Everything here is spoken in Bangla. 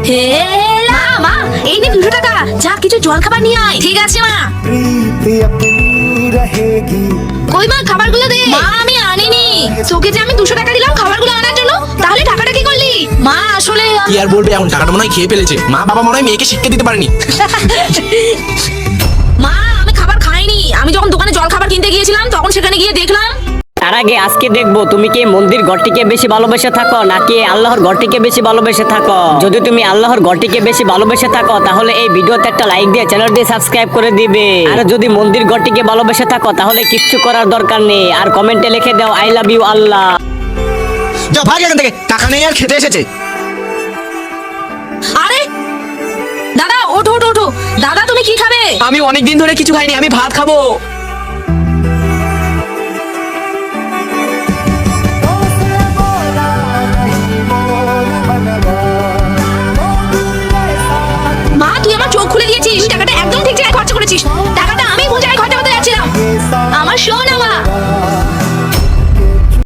হে মা মা, এই নে 200 টাকা, যা কিছু জল খাবার নিয়ে আয়। ঠিক আছে মা। কই মা, খাবারগুলো দে। মা আমি আনিনি, তোকে যে আমি 200 টাকা দিলাম খাবারগুলো আনার জন্য, তাহলে টাকাটা কি করলি? মা আসলে কি আর বলবে, এখন টাকাটা মনে হয় খেয়ে ফেলেছে। মা বাবা মনে হয় মেয়েকে শিক্ষা দিতে পারেনি। মা আমি খাবার খাইনি, আমি যখন দোকানে জল খাবার কিনতে গিয়েছিলাম তখন সেখানে গিয়ে দেখলাম। তার আগে আজকে দেখবো তুমি কি মন্দির ঘরটিকে বেশি ভালোবেসে থাকো নাকি আল্লাহর ঘরটিকে বেশি ভালোবেসে থাকো। যদি তুমি আল্লাহর ঘরটিকে বেশি ভালোবেসে থাকো তাহলে এই ভিডিওতে একটা লাইক দিয়ে চ্যানেলটি সাবস্ক্রাইব করে দিবে। আর যদি মন্দির ঘরটিকে ভালোবেসে থাকো তাহলে কিচ্ছু করার দরকার নেই, আর কমেন্টে লিখে দাও আই লাভ ইউ আল্লাহ। যা ভাগ এখান থেকে, টাকা নেই আর খেতে এসেছে। আরে দাদা, ওঠো ওঠো ওঠো। দাদা তুমি কি খাবে? আমি অনেকদিন ধরে কিছু খাইনি, আমি ভাত খাবো।